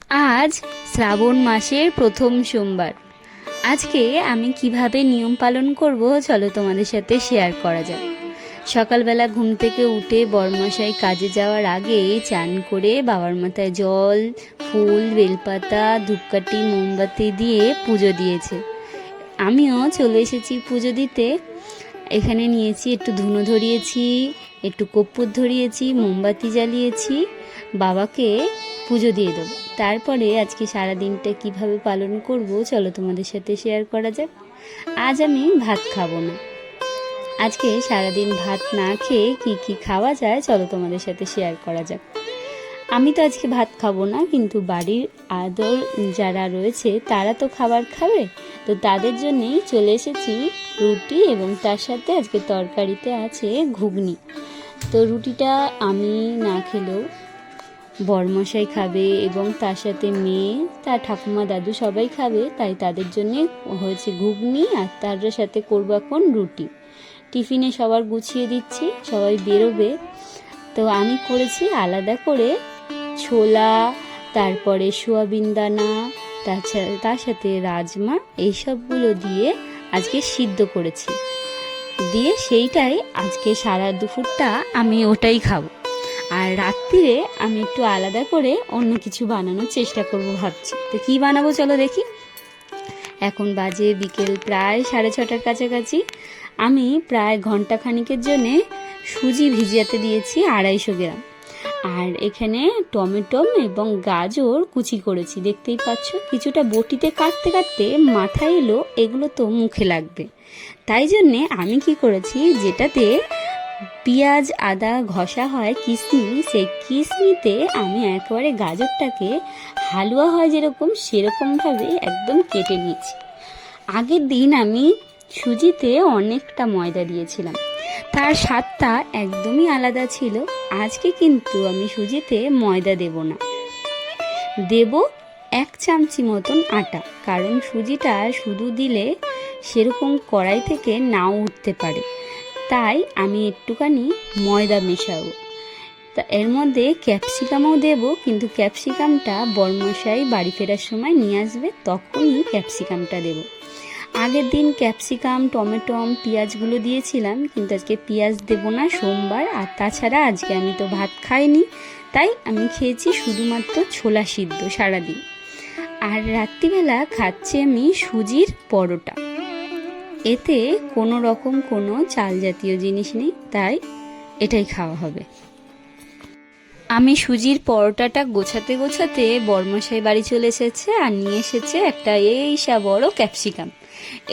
আজ শ্রাবণ মাসের প্রথম সোমবার। আজকে আমি কিভাবে নিয়ম পালন করব চলো তোমাদের সাথে শেয়ার করা যাক। সকালবেলা ঘুম থেকে উঠে বরমশাই কাজে যাওয়ার আগে চান করে বাবার মাথায় জল, ফুল, বেলপাতা, ধূপকাঠি, মোমবাতি দিয়ে পুজো দিয়েছে। আমিও চলে এসেছি পুজো দিতে। এখানে নিয়েছি একটু ধুনো ধরিয়েছি, একটু কর্পূর ধরিয়েছি, মোমবাতি জ্বালিয়েছি, বাবাকে পুজো দিয়ে দেবো। তারপরে আজকে সারা দিনটা কিভাবে পালন করব চলো তোমাদের সাথে শেয়ার করা যাক। আজ আমি ভাত খাবো না। আজকে সারাদিন ভাত না খেয়ে কি কি খাওয়া যায় চলো তোমাদের সাথে শেয়ার করা যাক। আমি তো আজকে ভাত খাবো না, কিন্তু বাড়ির আদর যারা রয়েছে তারা তো খাবার খাবে, তো তাদের জন্যেই চলে এসেছি রুটি, এবং তার সাথে আজকে তরকারিতে আছে ঘুগনি। তো রুটিটা আমি না খেলেও বরমশাই খাবে এবং তার সাথে মেয়ে, তার ঠাকুমা, দাদু সবাই খাবে, তাই তাদের জন্যে হয়েছে ঘুগনি, আর তার সাথে করবো এখন রুটি। টিফিনে সবার গুছিয়ে দিচ্ছি, সবাই বেরোবে। তো আমি করেছি আলাদা করে ছোলা, তারপরে সোয়াবিন দানা, তার সাথে রাজমা, এইসবগুলো দিয়ে আজকে সিদ্ধ করেছি, দিয়ে সেইটাই আজকে সারা দুপুরটা আমি ওটাই খাবো। আর রাত্রিরে আমি একটু আলাদা করে অন্য কিছু বানানোর চেষ্টা করব ভাবছি। তো কী বানাবো চলো দেখি। এখন বাজে বিকেল প্রায় 6:30টার কাছাকাছি। আমি প্রায় ঘন্টাখানিকের জন্যে সুজি ভিজিয়াতে দিয়েছি 250 গ্রাম। আর এখানে টমেটো এবং গাজর কুচি করেছি, দেখতেই পাচ্ছ। কিছুটা বটিতে কাটতে কাটতে মাথায় এলো এগুলো তো মুখে লাগবে, তাই জন্যে আমি কি করেছি, যেটাতে পেঁয়াজ আদা ঘষা হয় কিশমিশ, সেই কিশমিতে আমি একেবারে গাজরটাকে হালুয়া হয় যেরকম সেরকমভাবে একদম কেটে নিয়েছি। আগের দিন আমি সুজিতে অনেকটা ময়দা দিয়েছিলাম, তার স্বাদটা একদমই আলাদা ছিল। আজকে কিন্তু আমি সুজিতে ময়দা দেব না, দেব 1 চামচি মতন আটা, কারণ সুজিটা শুধু দিলে সেরকম কড়াই থেকে নাও উঠতে পারে, তাই আমি একটুখানি ময়দা মেশাবো। তা এর মধ্যে ক্যাপসিকামও দেব, কিন্তু ক্যাপসিকামটা বরমশাই বাড়ি ফেরার সময় নিয়ে আসবে, তখনই ক্যাপসিকামটা দেব। আগের দিন ক্যাপসিকাম, টমেটো, পেঁয়াজগুলো দিয়েছিলাম, কিন্তু আজকে পেঁয়াজ দেব না, সোমবার। আর তাছাড়া আজকে আমি তো ভাত খাইনি, তাই আমি খেয়েছি শুধুমাত্র ছোলা সিদ্ধ সারাদিন। আর রাত্রিবেলা খাচ্ছি আমি সুজির পরোটা, এতে কোনো রকম কোনো চাল জাতীয় জিনিস নেই, তাই এটাই খাওয়া হবে। আমি সুজির পরোটাটা গোছাতে গোছাতে বরমশাই বাড়ি চলে এসেছে, আর নিয়ে এসেছে একটা এইসা বড় ক্যাপসিকাম।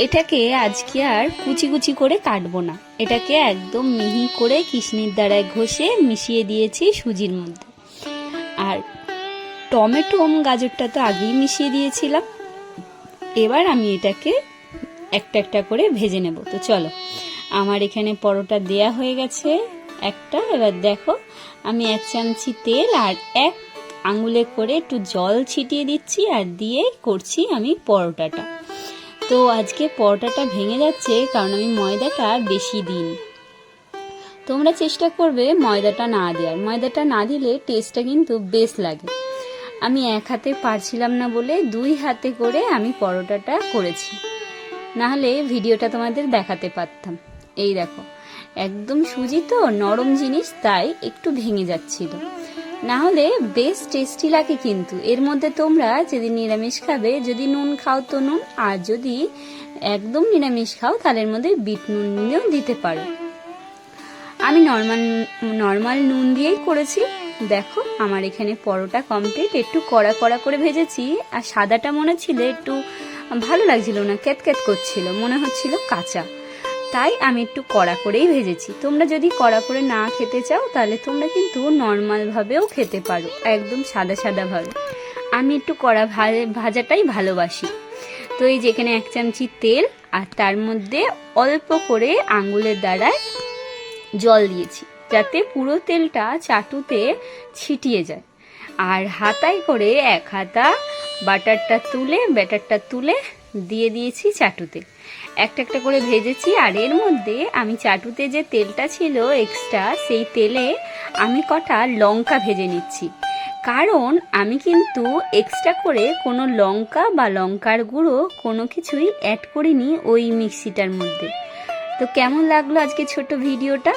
এটাকে আজকে আর কুচি কুচি করে কাটবো না, এটাকে একদম মিহি করে কিশনির দ্বারায় ঘষে মিশিয়ে দিয়েছি সুজির মধ্যে। আর টমেটো গাজরটা তো আগেই মিশিয়ে দিয়েছিলাম। এবার আমি এটাকে একটা একটা করে ভেজে নেব। তো চলো, আমার এখানে পরোটা দেয়া হয়ে গেছে একটা। এবার দেখো, আমি 1 চামচি তেল আর 1 আঙুলে করে একটু জল ছিটিয়ে দিচ্ছি, আর দিয়ে করছি আমি পরোটাটা। তো আজকে পরোটাটা ভেঙে যাচ্ছে কারণ আমি ময়দাটা বেশি দিই। তোমরা চেষ্টা করবে ময়দাটা না দেওয়ার, ময়দাটা না দিলে টেস্টটা কিন্তু বেশ লাগে। আমি 1 হাতে পারছিলাম না বলে 2 হাতে করে আমি পরোটাটা করেছি, নাহলে ভিডিওটা তোমাদের দেখাতে পারতাম। এই দেখো, একদম সুজি তো নরম জিনিস, তাই একটু ভেঙে যাচ্ছিল, না হলে বেশ টেস্টি লাগে। কিন্তু এর মধ্যে তোমরা যদি নিরামিষ খাবে, যদি নুন খাও তো নুন, আর যদি একদম নিরামিষ খাও তাহলে এর মধ্যে বিট নুন দিয়েও দিতে পারো। আমি নর্মাল নুন দিয়েই করেছি। দেখো, আমার এখানে পরোটা কমপ্লিট। একটু কড়া কড়া করে ভেজেছি, আর সাদাটা মনে ছিল একটু ভালো লাগছিল না, ক্যাতক্যাত করছিল, মনে হচ্ছিল কাঁচা, তাই আমি একটু কড়া করেই ভেজেছি। তোমরা যদি কড়া করে না খেতে চাও তাহলে তোমরা কিন্তু নর্মালভাবেও খেতে পারো, একদম সাদা সাদাভাবে। আমি একটু কড়া ভাজাটাই ভালোবাসি। তো এই যেখানে 1 চামচি তেল, আর তার মধ্যে অল্প করে আঙ্গুলের দ্বারায় জল দিয়েছি, যাতে পুরো তেলটা চাটুতে ছিটিয়ে যায়। আর হাতায় করে 1 হাতা ব্যাটারটা তুলে দিয়ে দিয়েছি চাটুতে, একটা একটা করে ভেজেছি। আর এর মধ্যে আমি চাটুতে যে তেলটা ছিল এক্সট্রা, সেই তেলে আমি কটা লঙ্কা ভেজে নিচ্ছি, কারণ আমি কিন্তু এক্সট্রা করে কোনো লঙ্কা বা লঙ্কার গুঁড়ো কোনো কিছুই অ্যাড করিনি ওই মিক্সিটার মধ্যে। তো কেমন লাগলো আজকে ছোট ভিডিওটা?